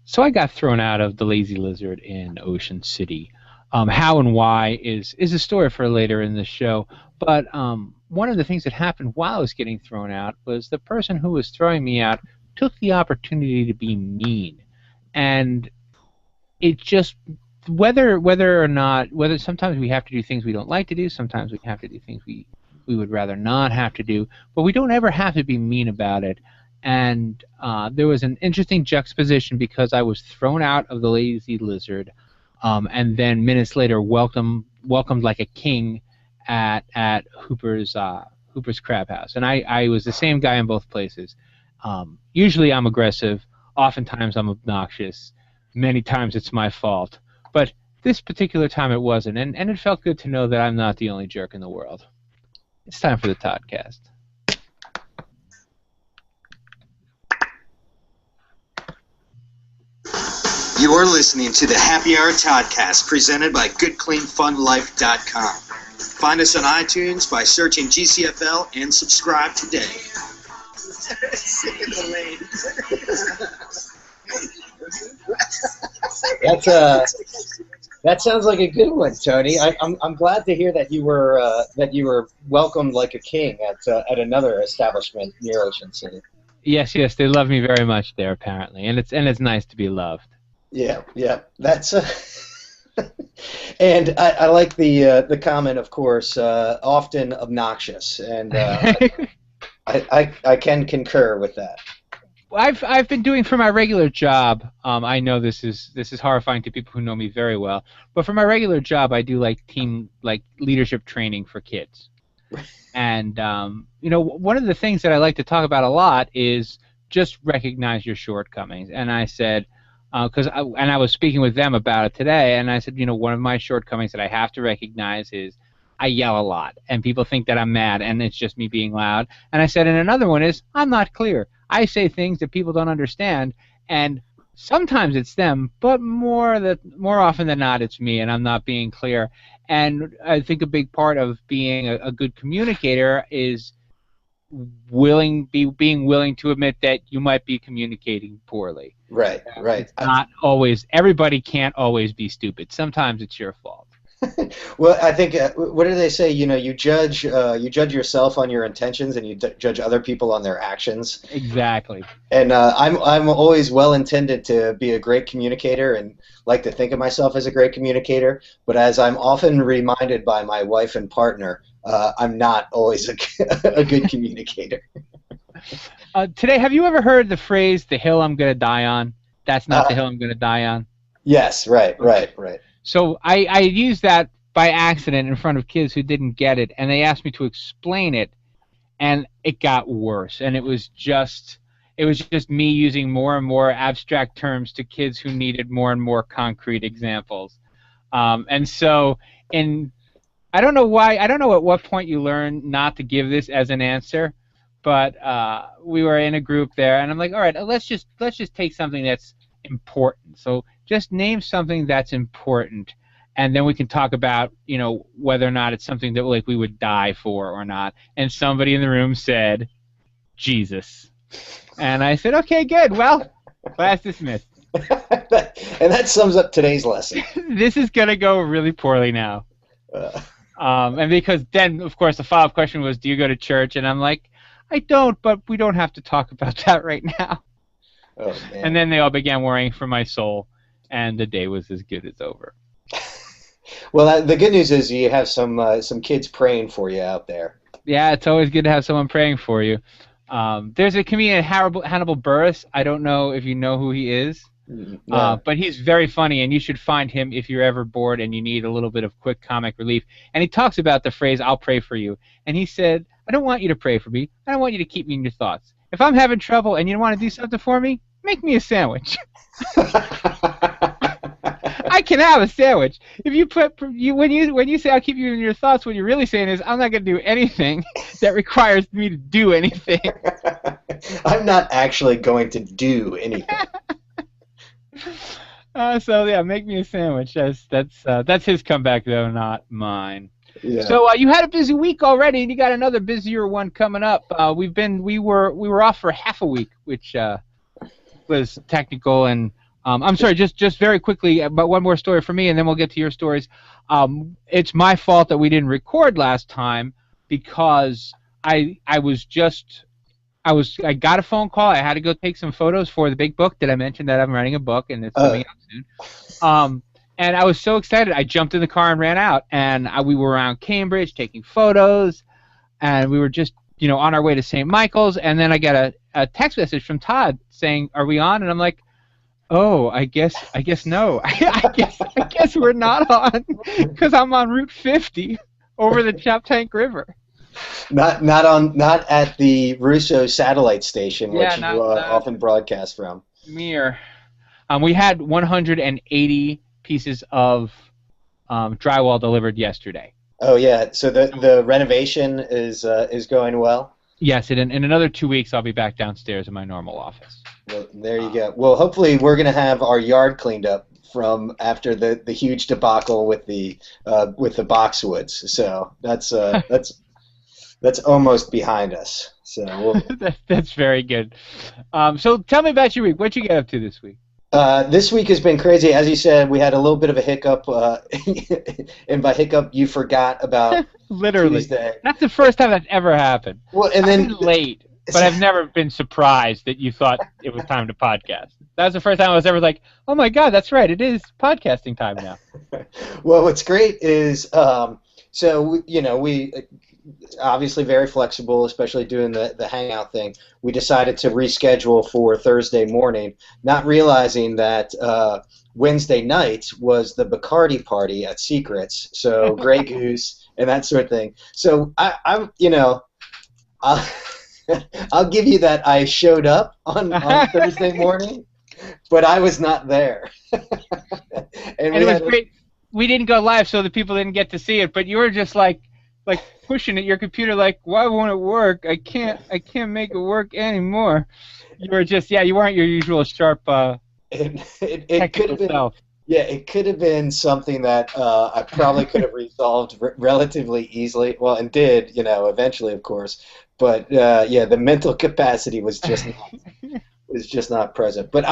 So I got thrown out of the Lazy Lizard in Ocean City. How and why is a story for later in the show. But one of the things that happened while I was getting thrown out was the person who was throwing me out took the opportunity to be mean, and it just whether or not whether sometimes we have to do things we don't like to do, sometimes we have to do things we would rather not have to do, but we don't ever have to be mean about it. And there was an interesting juxtaposition because I was thrown out of the Lazy Lizard, and then minutes later welcomed like a king at Hooper's Crab House. And I was the same guy in both places. Usually I'm aggressive, oftentimes I'm obnoxious, many times it's my fault. But this particular time it wasn't, and it felt good to know that I'm not the only jerk in the world. It's time for the Todcast. You are listening to the Happy Hour Toddcast presented by GoodCleanFunLife.com. Find us on iTunes by searching GCFL and subscribe today. That sounds like a good one, Tony. I'm glad to hear that you were welcomed like a king at another establishment near Ocean City. Yes, they love me very much there apparently, and it's nice to be loved. Yeah, that's and I like the comment, of course, often obnoxious, and I can concur with that. I've been doing for my regular job. I know this is horrifying to people who know me very well, but for my regular job, I do team leadership training for kids. And one of the things that I like to talk about a lot is just recognize your shortcomings. And I said, I was speaking with them about it today, and I said, one of my shortcomings that I have to recognize is I yell a lot, and people think that I'm mad, and it's just me being loud. And I said, and another one is I'm not clear. I say things that people don't understand, and sometimes it's them, but more often than not, it's me, and I'm not being clear. And I think a big part of being a good communicator is being willing to admit that you might be communicating poorly. Right. It's not always. Everybody can't always be stupid. Sometimes it's your fault. Well, I think what do they say? You judge yourself on your intentions, and you judge other people on their actions. Exactly. And I'm always well intended to be a great communicator, and like to think of myself as a great communicator. But as I'm often reminded by my wife and partner, I'm not always a good communicator. Today, have you ever heard the phrase "the hill I'm going to die on"? That's not the hill I'm going to die on. Yes. Right. So I used that by accident in front of kids who didn't get it, and they asked me to explain it, and it got worse. And it was just me using more and more abstract terms to kids who needed more and more concrete examples. And so, I don't know at what point you learn not to give this as an answer, but we were in a group there, and I'm like, all right, let's just take something that's important. So just name something that's important, and then we can talk about whether or not it's something that we would die for or not. And somebody in the room said Jesus, and I said, okay, good. Well, class dismissed. And that sums up today's lesson. This is gonna go really poorly now. And because then, of course, the follow-up question was, do you go to church? And I'm like, I don't, but we don't have to talk about that right now. Oh, man. And then they all began worrying for my soul, and the day was as good as over. Well, the good news is you have some kids praying for you out there. Yeah, it's always good to have someone praying for you. There's a comedian, Hannibal Buress. I don't know if you know who he is, but he's very funny, and you should find him if you're ever bored and you need a little bit of quick comic relief. And he talks about the phrase, I'll pray for you. And he said, I don't want you to pray for me. I don't want you to keep me in your thoughts. If I'm having trouble and you want to do something for me, make me a sandwich. I can have a sandwich. If you when you say I'll keep you in your thoughts, what you're really saying is I'm not going to do anything that requires me to do anything. I'm not actually going to do anything. So yeah, make me a sandwich. That's his comeback though, not mine. Yeah. So you had a busy week already, and you got another busier one coming up. We were off for half a week, which was technical, and I'm sorry, just very quickly, but one more story for me, and then we'll get to your stories. It's my fault that we didn't record last time because I I got a phone call. I had to go take some photos for the big book. Did I mention that I'm writing a book and it's coming out soon? And I was so excited. I jumped in the car and ran out, and we were around Cambridge taking photos, and we were just on our way to St. Michael's, and then I got a text message from Todd saying, "Are we on?" And I'm like, "Oh, I guess no. I guess we're not on because I'm on Route 50 over the Choptank River." Not at the Russo satellite station, which you often broadcast from. Mere. We had 180 pieces of drywall delivered yesterday. Oh yeah, so the renovation is going well. Yes, in another 2 weeks I'll be back downstairs in my normal office. Well, there you go. Well, hopefully we're going to have our yard cleaned up from after the huge debacle with the boxwoods. So that's almost behind us. So that's very good. So tell me about your week. What'd you get up to this week? This week has been crazy. As you said, we had a little bit of a hiccup, and by hiccup, you forgot about literally. Tuesday. That's the first time that's ever happened. Well, and then late, but I've never been surprised that you thought it was time to podcast. That was the first time I was ever like, "Oh my God, that's right! It is podcasting time now." Well, what's great is, so we obviously very flexible, especially doing the hangout thing. We decided to reschedule for Thursday morning, not realizing that Wednesday night was the Bacardi party at Secrets, so Grey Goose and that sort of thing. So I'm I'll give you that I showed up on Thursday morning, but I was not there. and it was great. We didn't go live, so the people didn't get to see it, but you were just like pushing at your computer like, why won't it work? I can't make it work anymore. You were just, you weren't your usual sharp it could have been self. Yeah, it could have been something that I probably could have resolved relatively easily. Well, and did, eventually, of course. But the mental capacity was just not present. But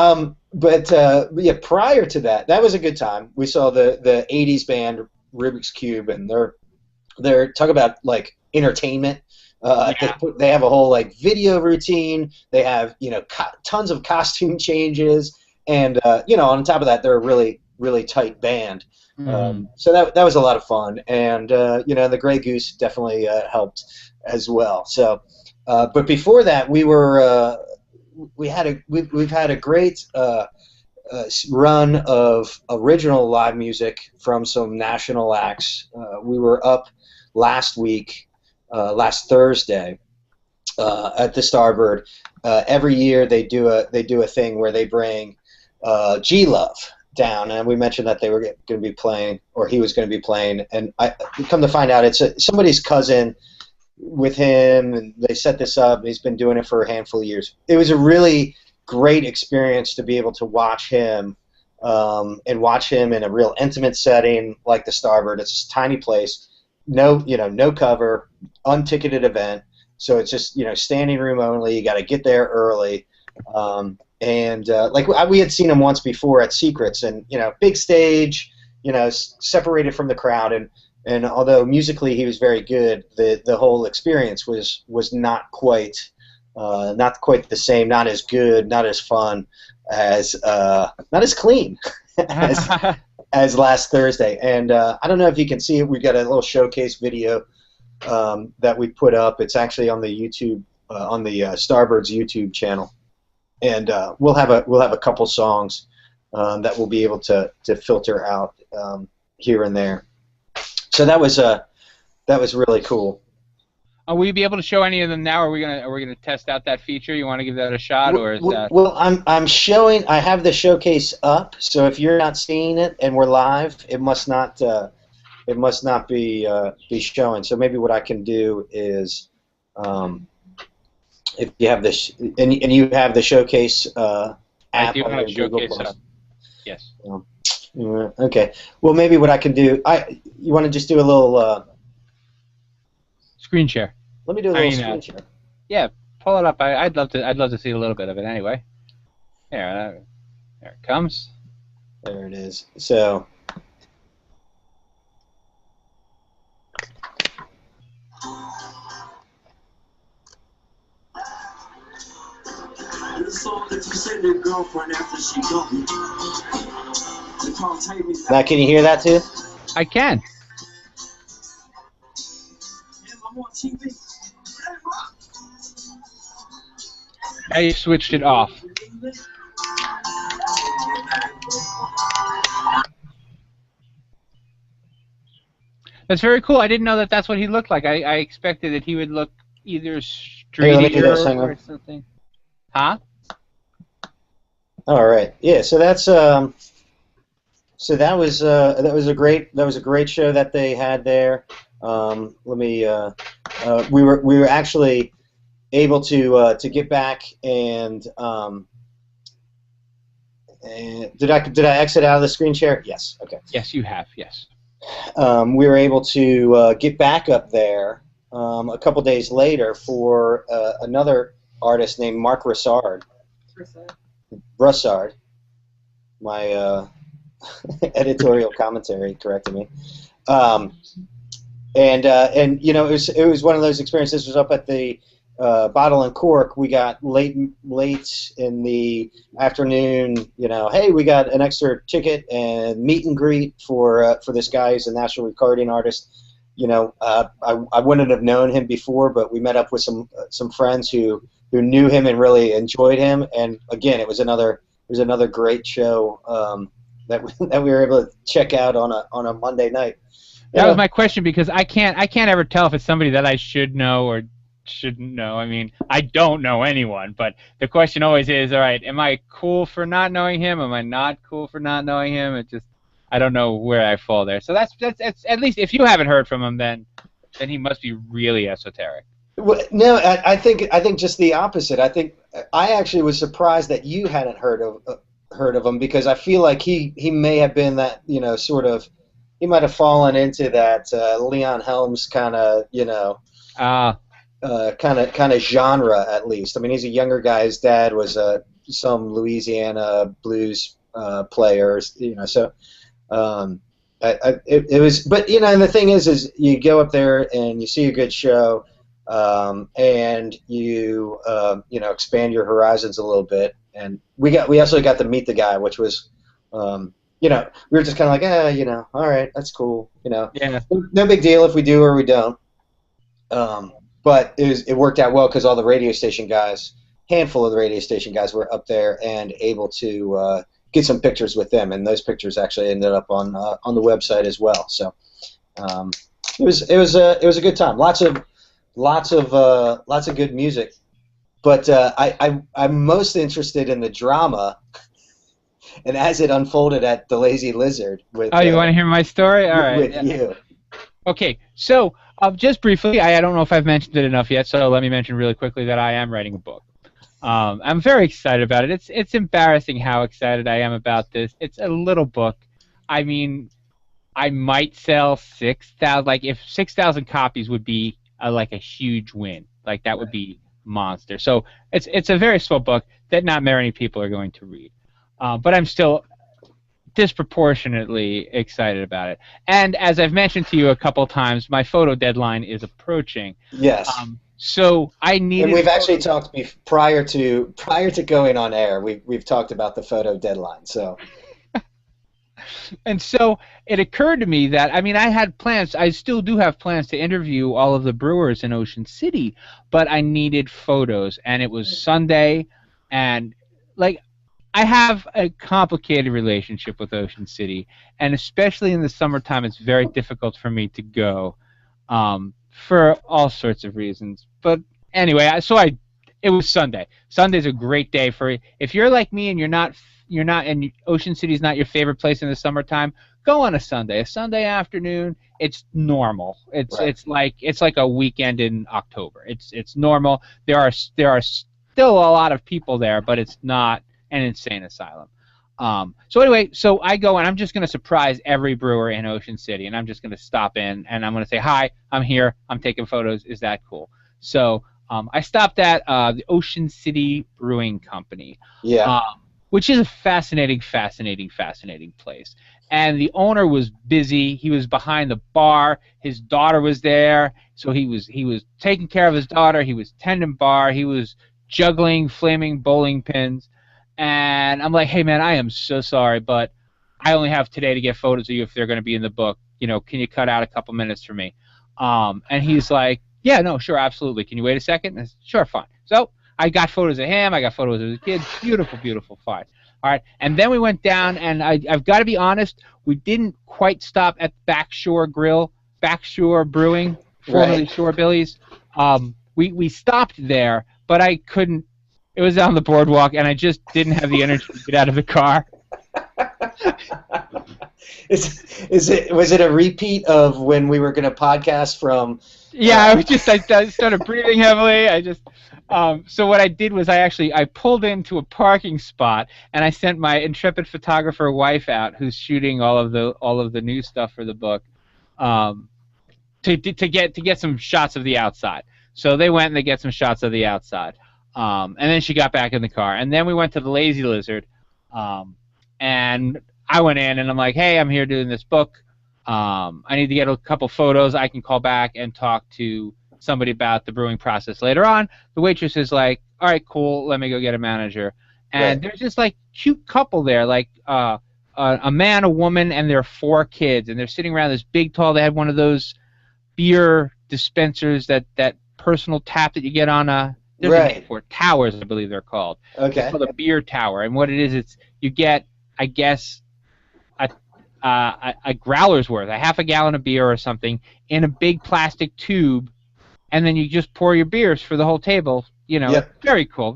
prior to that, that was a good time. We saw the '80s band Rubik's Cube, and they're talk about like entertainment. They have a whole video routine. They have tons of costume changes, and on top of that, they're a really really tight band. So that was a lot of fun, and the Grey Goose definitely helped as well. So, but before that, we've had a great run of original live music from some national acts. We were up last Thursday, at the Starboard. Every year they do a thing where they bring G-Love down, and we mentioned that they were going to be playing, or he was going to be playing, and I come to find out it's somebody's cousin with him, and they set this up, and he's been doing it for a handful of years. It was a really great experience to be able to watch him, and watch him in a real intimate setting like the Starboard. It's a tiny place, no cover, unticketed event, so it's just standing room only. You got to get there early. We had seen him once before at Secrets, and big stage, separated from the crowd, and although musically he was very good, the whole experience was not quite the same, not as good, not as fun, as not as clean as last Thursday. And I don't know if you can see it. We've got a little showcase video that we put up. It's actually on the YouTube, on the Starbird's YouTube channel. And we'll have a couple songs that we'll be able to filter out here and there. So that was really cool. Will you be able to show any of them now? Are we gonna test out that feature? You want to give that a shot, or is that? Well, I'm showing. I have the showcase up. So if you're not seeing it and we're live, it must not be showing. So maybe what I can do is. If you have this, and you have the showcase app on Google Plus. Yes. Okay. Well, maybe what I can do, you want to just do a little screen share. Let me do a little screen share. Yeah, pull it up. I'd love to see a little bit of it anyway. Here. There it comes. There it is. So. Now, can you hear that too? I can. Now you switched it off. That's very cool. I didn't know that that's what he looked like. I expected that he would look either streetier or something. Huh? All right. Yeah. So that's that was a great show that they had there. We were actually able to get back and did I exit out of the screen share? Yes. Okay. Yes, you have. Yes. We were able to get back up there a couple days later for another artist named Mark Broussard. My editorial commentary corrected me. And you know, it was one of those experiences. This was up at the Bottle and Cork. We got late in the afternoon. You know, hey, we got an extra ticket and meet and greet for this guy who's a national recording artist. You know, I wouldn't have known him before, but we met up with some friends who knew him and really enjoyed him. And again, it was another great show that we were able to check out on a Monday night. That was my question, because I can't ever tell if it's somebody that I should know or shouldn't know. I mean, I don't know anyone, but the question always is, all right, am I cool for not knowing him? Am I not cool for not knowing him? It just, I don't know where I fall there. So that's at least, if you haven't heard from him, then he must be really esoteric. Well, no, I think just the opposite. I think I actually was surprised that you hadn't heard of him, because I feel like he may have been that, you know, sort of, he might have fallen into that Leon Helms kind of, you know, kind of genre, at least. I mean, he's a younger guy. His dad was some Louisiana blues player, you know. So it was, but you know, and the thing is you go up there and you see a good show, and you you know, expand your horizons a little bit. And we also got to meet the guy, which was. You know, we were just kind of like, you know, all right, that's cool. You know, yeah, no big deal if we do or we don't. But it worked out well, because all the radio station guys, handful of the radio station guys, were up there and able to get some pictures with them, and those pictures actually ended up on the website as well. So it was a good time. Lots of good music. But I'm most interested in the drama. And as it unfolded at the Lazy Lizard with you want to hear my story? All right. With you. Okay, so just briefly, I don't know if I've mentioned it enough yet, so let me mention really quickly that I am writing a book. I'm very excited about it. It's embarrassing how excited I am about this. It's a little book. I mean, I might sell 6,000. Like, if 6,000 copies would be like a huge win. Like, that would be monster. So it's a very small book that not many people are going to read. But I'm still disproportionately excited about it. And as I've mentioned to you a couple times, my photo deadline is approaching. Yes. So I needed. And we've actually talked prior to going on air. We've talked about the photo deadline. So. And so it occurred to me that, I mean, I had plans. I still do have plans to interview all of the brewers in Ocean City, but I needed photos, and it was Sunday, and like. I have a complicated relationship with Ocean City, and especially in the summertime, it's very difficult for me to go for all sorts of reasons. But anyway, it was Sunday. Sunday's a great day for, if you're like me and you're not, and Ocean City's not your favorite place in the summertime, go on a Sunday. A Sunday afternoon, it's normal. It's right. it's like a weekend in October. It's normal. There are still a lot of people there, but it's not an insane asylum. So anyway, so I go, and I'm just going to surprise every brewer in Ocean City, and I'm just going to stop in, and I'm going to say, hi, I'm here, I'm taking photos, is that cool? So I stopped at the Ocean City Brewing Company, which is a fascinating place. And the owner was busy. He was behind the bar. His daughter was there, so he was taking care of his daughter. He was tending bar. He was juggling flaming bowling pins. And I'm like, hey man, I am so sorry, but I only have today to get photos of you if they're going to be in the book. You know, can you cut out a couple minutes for me? And he's like, yeah, no, sure, absolutely. Can you wait a second? I said, sure, fine. So I got photos of him. I got photos of his kids. Beautiful find. All right, and then we went down, and I've got to be honest, we didn't quite stop at Backshore Brewing, formerly Shore Billy's. We stopped there, but I couldn't. It was on the boardwalk, and I just didn't have the energy to get out of the car. Was it a repeat of when we were going to podcast from? Yeah, I started breathing heavily. So what I did was I pulled into a parking spot, and I sent my intrepid photographer wife out, who's shooting all of the new stuff for the book, to get some shots of the outside. So they went and they get some shots of the outside, and then she got back in the car, and then we went to the Lazy Lizard, and I went in and I'm like, hey, I'm here doing this book. I need to get a couple photos. I can call back and talk to somebody about the brewing process later on. The waitress is like, all right, cool, let me go get a manager. And there's this like cute couple there, like a man, a woman, and their 4 kids, and they're sitting around this big tall. They had one of those beer dispensers, that personal tap that you get on a for towers, I believe they're called. Okay. It's called a beer tower, and what it is, it's you get, I guess, a growler's worth, a half a gallon of beer or something, in a big plastic tube, and then you just pour your beers for the whole table. You know, very cool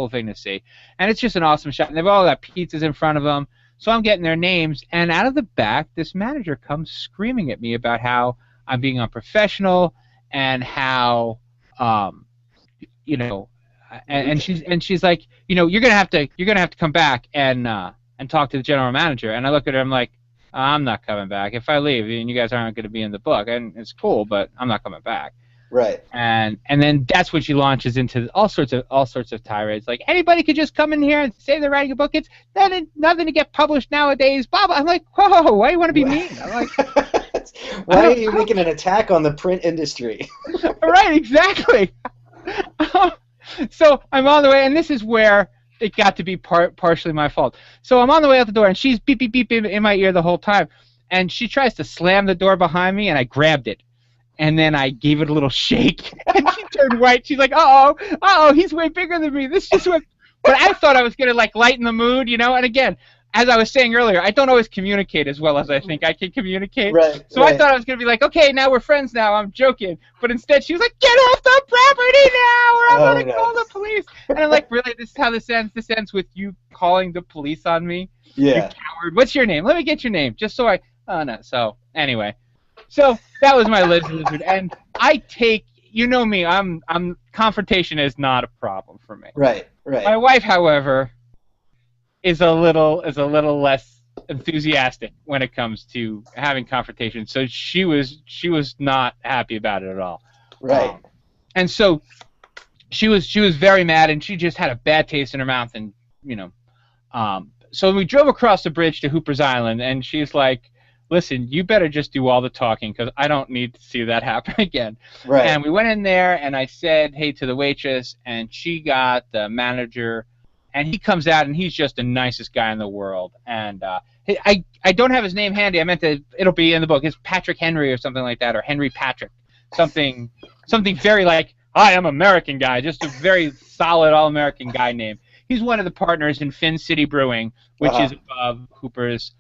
thing to see. And it's just an awesome shot. And they've all got pizzas in front of them. So I'm getting their names, and out of the back, this manager comes screaming at me about how I'm being unprofessional and how, you know, and she's like, you know, you're gonna have to come back and talk to the general manager. And I look at her, I'm like, I'm not coming back. If I leave, and you guys aren't going to be in the book, and it's cool, but I'm not coming back. Right. And then that's when she launches into all sorts of tirades, like anybody could just come in here and say they're writing a book. It's nothing to get published nowadays. Blah blah. I'm like, whoa, why do you want to be mean? I'm like, why are you making an attack on the print industry? Right, exactly. So I'm on the way, and this is where it got to be partially my fault. So I'm on the way out the door, and she's beep beep beep in my ear the whole time, and she tries to slam the door behind me, and I grabbed it. And then I gave it a little shake, and she turned white. She's like, uh-oh, he's way bigger than me. This just went... But I thought I was going to, like, lighten the mood, you know? And again, as I was saying earlier, I don't always communicate as well as I think I can communicate. Right, so I thought I was going to be like, okay, now we're friends now. I'm joking. But instead, she was like, get off the property now, or I'm going to call the police. And I'm like, really? This is how this ends? This ends with you calling the police on me? Yeah. You coward. What's your name? Let me get your name, just so I... Oh, no. So, anyway... So that was my lizard, and I take, you know me, I'm confrontation is not a problem for me. Right. My wife, however, is a little less enthusiastic when it comes to having confrontation. So she was not happy about it at all. Right. And so she was very mad, and she just had a bad taste in her mouth, and you know, so we drove across the bridge to Hooper's Island, and she's like, listen, you better just do all the talking because I don't need to see that happen again. Right. And we went in there, and I said, hey, to the waitress, and she got the manager, and he comes out, and he's just the nicest guy in the world. And I don't have his name handy. I meant to. It'll be in the book. It's Patrick Henry or something like that, or Henry Patrick. Something very like, I am American guy, just a very solid all-American guy name. He's one of the partners in Finn City Brewing, which is above Hooper's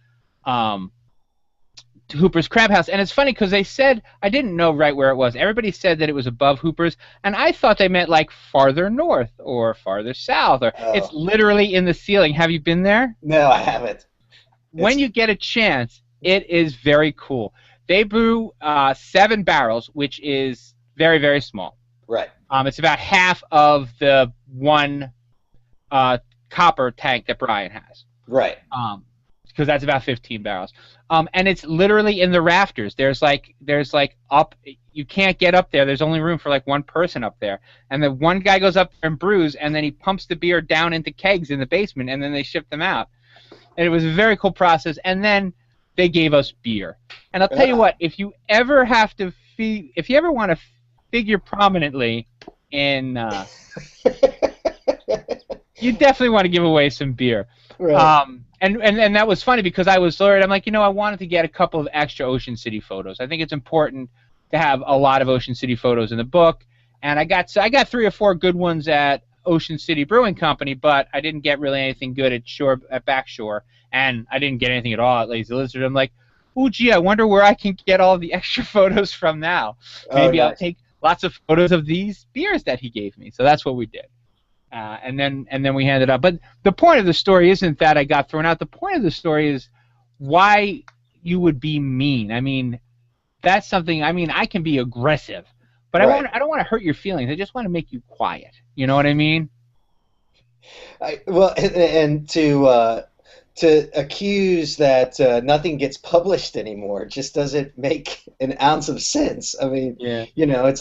Crab House. And it's funny because they said, I didn't know right where it was. Everybody said that it was above Hooper's, and I thought they meant like farther north or farther south. Or It's literally in the ceiling. Have you been there? No, I haven't. When you get a chance, it is very cool. They brew 7 barrels, which is very, very small. Right. It's about half of the one copper tank that Brian has. Right. because that's about 15 barrels. And it's literally in the rafters. There's like up. You can't get up there. There's only room for like one person up there. And the one guy goes up there and brews, and then he pumps the beer down into kegs in the basement, and then they ship them out. And it was a very cool process. And then they gave us beer. And I'll tell you what, if you ever want to figure prominently in, you definitely want to give away some beer. Right. And that was funny because I was worried. I'm like, I wanted to get a couple of extra Ocean City photos. I think it's important to have a lot of Ocean City photos in the book. And I got 3 or 4 good ones at Ocean City Brewing Company, but I didn't get really anything good at Backshore, and I didn't get anything at all at Lazy Lizard. I'm like, oh gee, I wonder where I can get all the extra photos from now. Maybe I'll take lots of photos of these beers that he gave me. So that's what we did. And then we handed up. But the point of the story isn't that I got thrown out. The point of the story is why you would be mean. I mean, that's something. I mean, I can be aggressive, but I don't want to hurt your feelings. I just want to make you quiet. You know what I mean? And to accuse that nothing gets published anymore just doesn't make an ounce of sense. I mean, it's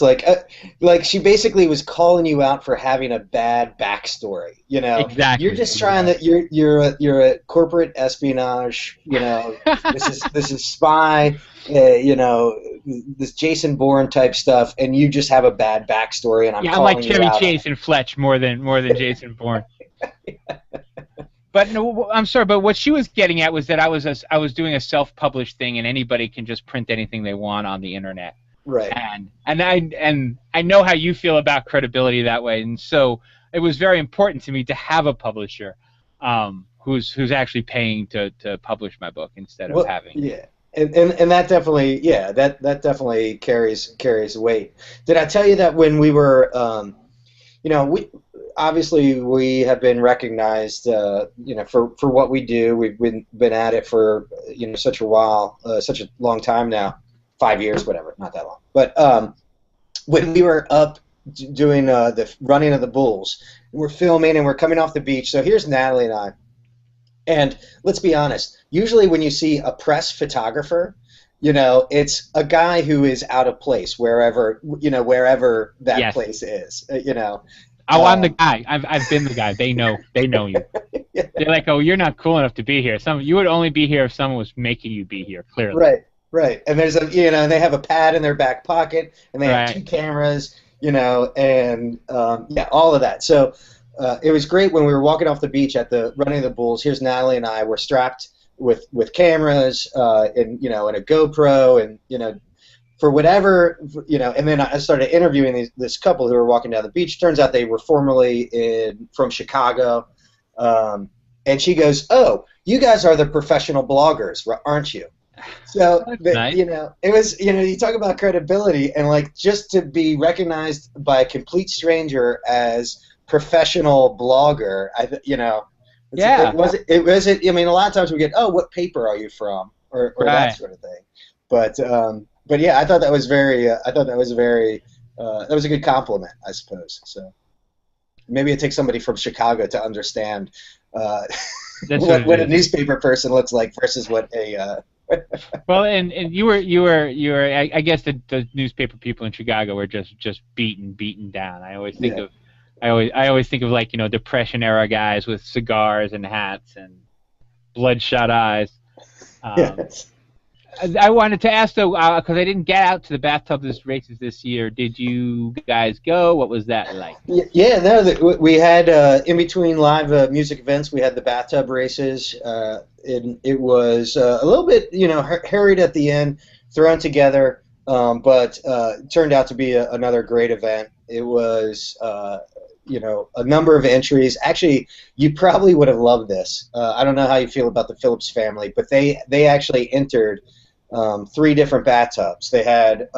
like she basically was calling you out for having a bad backstory. Exactly. You're just trying to you're a corporate espionage. This is spy. This Jason Bourne type stuff, and you just have a bad backstory. And I'm like Chevy Chase and Fletch more than Jason Bourne. But no, I'm sorry. But what she was getting at was that I was doing a self-published thing, and anybody can just print anything they want on the internet. Right. And I know how you feel about credibility that way, and so it was very important to me to have a publisher who's actually paying to publish my book instead of having. Yeah. And that definitely that definitely carries weight. Did I tell you that when we were we have been recognized for what we do. We've been at it for such a while, such a long time now, 5 years, whatever, not that long. But when we were up doing the running of the bulls, we're filming and we're coming off the beach. So here's Natalie and I. And let's be honest, usually when you see a press photographer, it's a guy who is out of place wherever that place is, Oh, I'm the guy. I've been the guy. They know you. Yeah. They're like, oh, you're not cool enough to be here. You would only be here if someone was making you be here, clearly. Right. And there's and they have a pad in their back pocket, and they have 2 cameras, and all of that. So it was great when we were walking off the beach at the Running of the Bulls. Here's Natalie and I. We're strapped with cameras, and a GoPro, and for whatever, and then I started interviewing this couple who were walking down the beach. Turns out they were formerly from Chicago, and she goes, "Oh, you guys are the professional bloggers, aren't you?" So nice. It was you talk about credibility, and just to be recognized by a complete stranger as professional blogger, it wasn't. I mean, a lot of times we get, "Oh, what paper are you from?" or that sort of thing, but yeah, I thought that was very. That was a good compliment, I suppose. So maybe it takes somebody from Chicago to understand what a newspaper person looks like versus what a. Well, and you were. I guess the newspaper people in Chicago were just beaten down. I always think of. I always think of Depression era guys with cigars and hats and bloodshot eyes. Yes. I wanted to ask though, because I didn't get out to the bathtub races this year. Did you guys go? What was that like? Yeah, no, we had in between live music events, we had the bathtub races. It was a little bit, hurried at the end, thrown together, but turned out to be another great event. It was. A number of entries. Actually, you probably would have loved this. I don't know how you feel about the Phillips family, but they actually entered 3 different bathtubs. They had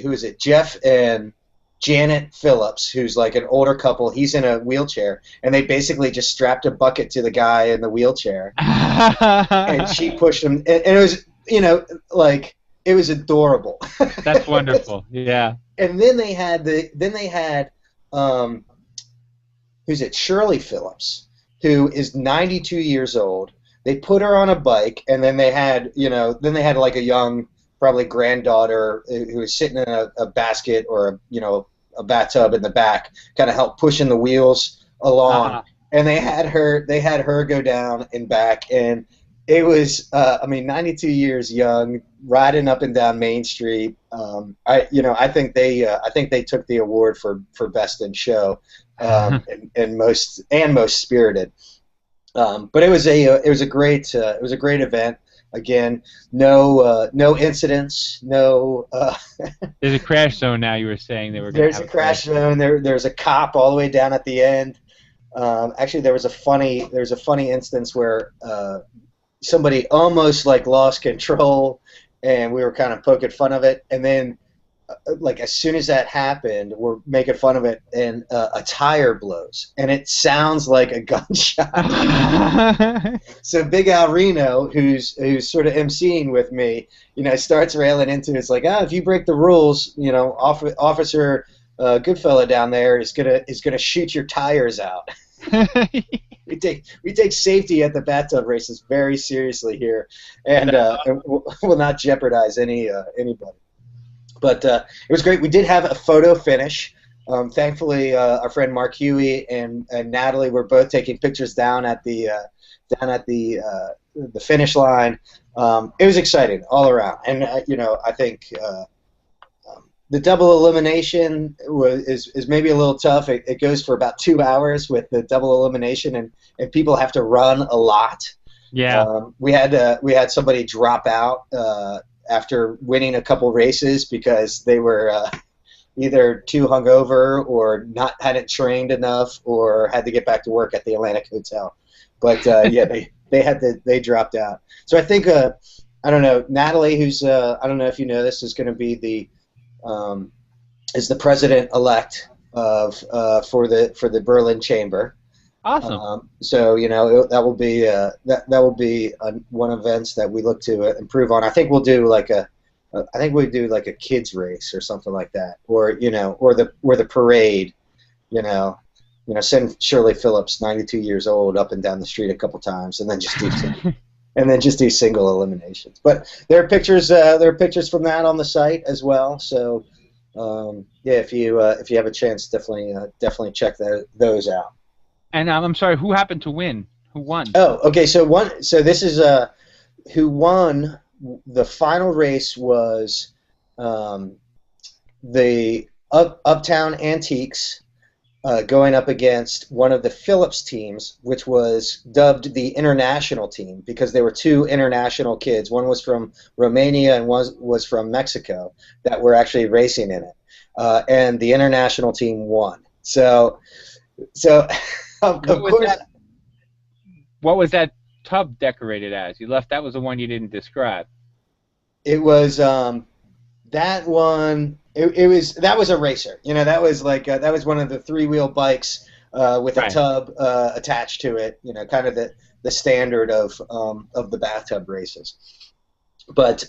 who is it? Jeff and Janet Phillips, who's like an older couple. He's in a wheelchair, and they basically just strapped a bucket to the guy in the wheelchair, and she pushed him. And it was, it was adorable. That's wonderful. Yeah. And then they had who's it? Shirley Phillips, who is 92 years old, They put her on a bike, and then they had like a young, probably granddaughter who was sitting in a basket or a bathtub in the back, kind of help pushing the wheels along. And they had her go down and back, and it was 92 years young, riding up and down Main Street. I think they took the award for best in show, and most spirited. But it was a great event. Again, no incidents, no. There's a crash zone now. You were saying they were. There's a crash zone. There's a cop all the way down at the end. Actually, there was a funny instance where somebody almost like lost control, and we were kind of poking fun of it, and then like as soon as that happened, we're making fun of it, and a tire blows, and it sounds like a gunshot. So Big Al Reno, who's sort of emceeing with me, starts railing into it. It's like, if you break the rules, Officer Goodfella down there is gonna shoot your tires out. We take safety at the bathtub races very seriously here, and will not jeopardize anybody. But it was great. We did have a photo finish. Thankfully, our friend Mark Huey and Natalie were both taking pictures down at the finish line. It was exciting all around, and I think the double elimination is maybe a little tough. It goes for about 2 hours with the double elimination, and people have to run a lot. Yeah. We had somebody drop out after winning a couple races because they were either too hungover or hadn't trained enough or had to get back to work at the Atlantic Hotel. But they dropped out. So I think I don't know, Natalie, who's I don't know if you know this, is going to be the president-elect for the Berlin Chamber. Awesome. So that will be one events that we look to improve on. I think we'll do like a kids race or something like that, or the parade. Send Shirley Phillips, 92 years old, up and down the street a couple times, and then just do single eliminations. But there are pictures from that on the site as well. So if you have a chance, definitely check those out. And I'm sorry, who happened to win? Who won? Oh, okay. So this is who won. The final race was the Uptown Antiques going up against one of the Phillips teams, which was dubbed the international team because there were two international kids. One was from Romania and one was from Mexico that were actually racing in it, and the international team won. So. Of course. What was that tub decorated as? That was the one you didn't describe. It was that one. That was a racer. That was like that was one of the 3-wheel bikes with a tub attached to it. Kind of the standard of the bathtub races. But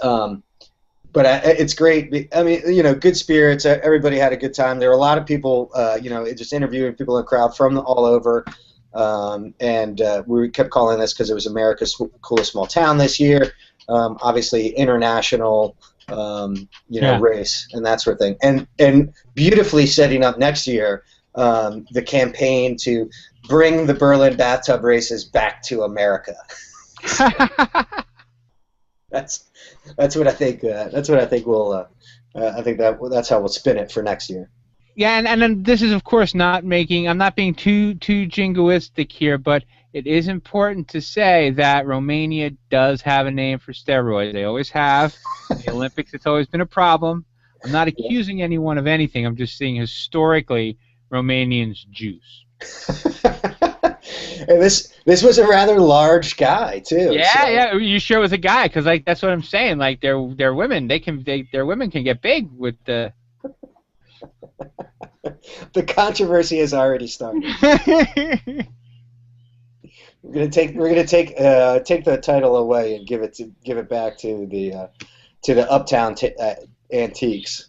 it's great. I mean, good spirits. Everybody had a good time. There were a lot of people, just interviewing people in the crowd from all over. And we kept calling this because it was America's Coolest Small Town this year. Obviously, international, race and that sort of thing. And beautifully setting up next year the campaign to bring the Berlin bathtub races back to America. That's what I think. That's what I think we'll. I think that's how we'll spin it for next year. Yeah, and then this is of course I'm not being too jingoistic here, but it is important to say that Romania does have a name for steroids. They always have. In the Olympics, it's always been a problem. I'm not accusing anyone of anything. I'm just saying historically, Romanians juice. And this was a rather large guy too. Yeah, so. Yeah. You sure it was a guy? Because that's what I'm saying. Like they're women. Their women can get big with the. The controversy has already started. We're gonna take the title away and give it back to the Uptown Antiques.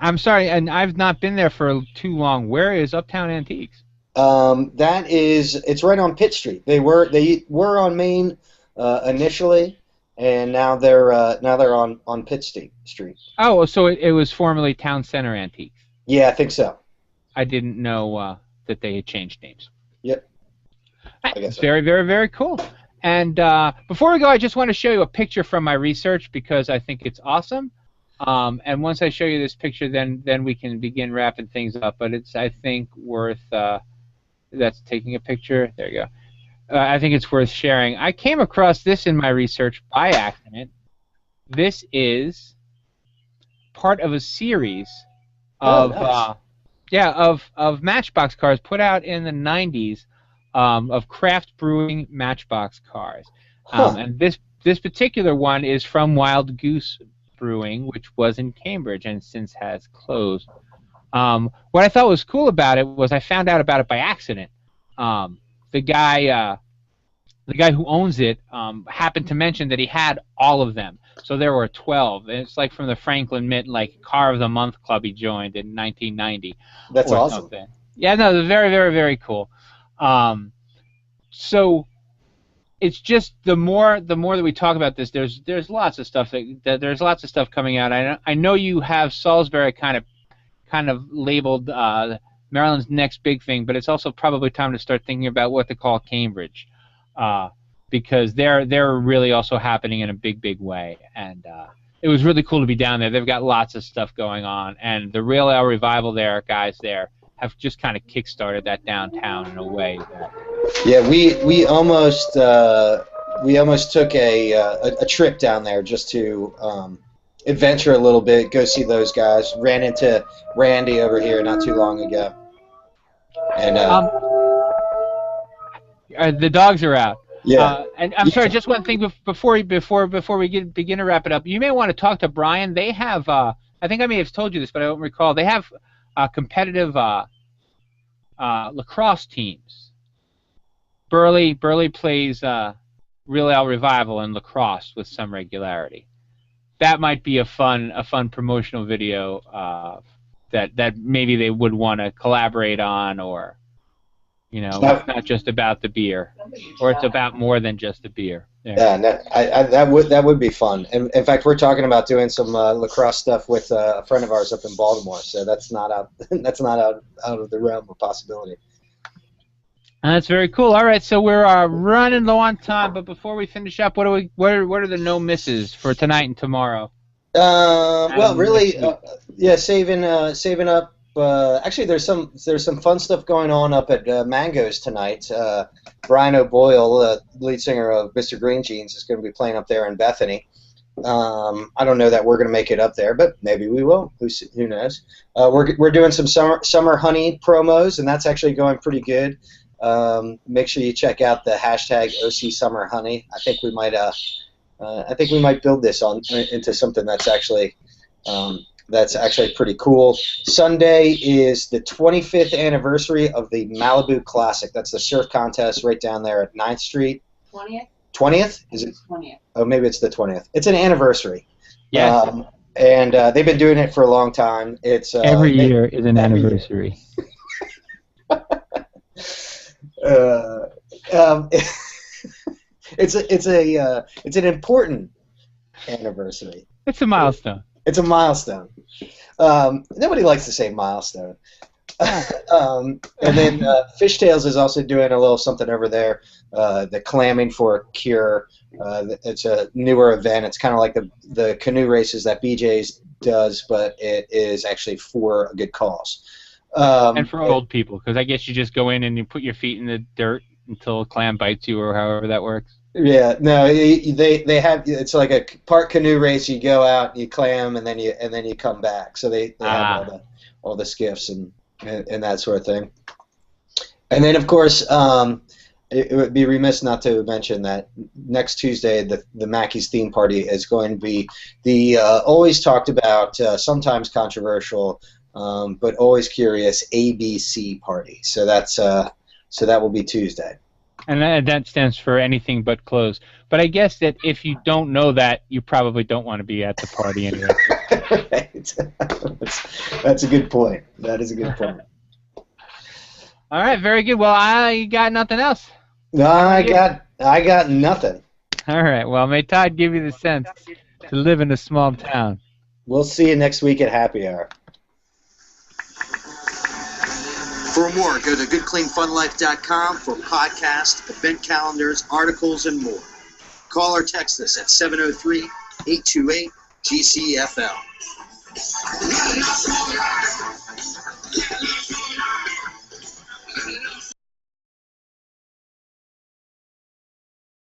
I'm sorry, and I've not been there for too long. Where is Uptown Antiques? It's right on Pitt Street. They were on Main initially, and now they're on Pitt Street. Oh, so it was formerly Town Center Antiques. Yeah, I think so. I didn't know that they had changed names. Yep. I guess so. Very, very, very cool. And before we go, I just want to show you a picture from my research because I think it's awesome. And once I show you this picture, then we can begin wrapping things up. But it's, I think, worth that's taking a picture. There you go. I think it's worth sharing. I came across this in my research by accident. This is part of a series of of Matchbox cars put out in the 90s of craft brewing Matchbox cars. And this particular one is from Wild Goose Brewing, which was in Cambridge and since has closed. What I thought was cool about it was I found out about it by accident. The guy who owns it happened to mention that he had all of them. So there were 12. And it's like from the Franklin Mint, like Car of the Month Club he joined in 1990. That's awesome. Something. Yeah, no, they're very, very, very cool. So it's just the more that we talk about this, there's lots of stuff there's lots of stuff coming out. I know you have Salisbury kind of labeled Maryland's next big thing, but it's also probably time to start thinking about what to call Cambridge, because they're really also happening in a big way, and it was really cool to be down there. They've got lots of stuff going on, and the Real Ale Revival guys there have just kind of kick-started that downtown in a way. Yeah, we almost took a trip down there just to adventure a little bit, go see those guys. Ran into Randy over here not too long ago, and the dogs are out. Yeah. And I'm sorry, just one thing before we begin to wrap it up. You may want to talk to Brian. They have I think I may have told you this, but I don't recall. They have competitive lacrosse teams. Burley plays Real Ale Revival and lacrosse with some regularity. That might be a fun promotional video that maybe they would want to collaborate on, or it's not just about the beer, or it's about more than just the beer. Yeah, that would be fun. In fact, we're talking about doing some lacrosse stuff with a friend of ours up in Baltimore, so that's not out of the realm of possibility. That's very cool. All right, so we're running low on time, but before we finish up, what are the no misses for tonight and tomorrow? Well, really, saving up. Actually, there's some fun stuff going on up at Mango's tonight. Brian O'Boyle, lead singer of Mr. Green Jeans, is going to be playing up there in Bethany. I don't know that we're going to make it up there, but maybe we will. Who knows? We're doing some summer honey promos, and that's actually going pretty good. Make sure you check out the hashtag OC Summer Honey. I think we might build this into something that's actually pretty cool. Sunday is the 25th anniversary of the Malibu Classic. That's the surf contest right down there at 9th Street. 20th? 20th? Is it? 20th. Oh, maybe it's the 20th. It's an anniversary. Yes. And they've been doing it for a long time. It's every year is an anniversary. It's an important anniversary. It's a milestone. It's a milestone. Nobody likes to say milestone. And then Fishtails is also doing a little something over there. The Clamming for a Cure. It's a newer event. It's kind of like the canoe races that BJ's does, but it is actually for a good cause. And for old people, because I guess you just go in and you put your feet in the dirt until a clam bites you, or however that works. Yeah, no, they have, it's like a part canoe race. You go out, you clam, and then you come back. So they have all the skiffs and that sort of thing. And then of course, it would be remiss not to mention that next Tuesday the Mackey's theme party is going to be the always talked about, sometimes controversial, but always curious ABC party. So that will be Tuesday. And that stands for anything but clothes. But I guess that if you don't know that, you probably don't want to be at the party anyway. Right. That's a good point. That is a good point. All right, very good. Well, I got nothing else. No, I got nothing. All right. Well, may Todd give you the sense to live in a small town. We'll see you next week at Happy Hour. For more, go to goodcleanfunlife.com for podcasts, event calendars, articles, and more. Call or text us at 703-828-GCFL.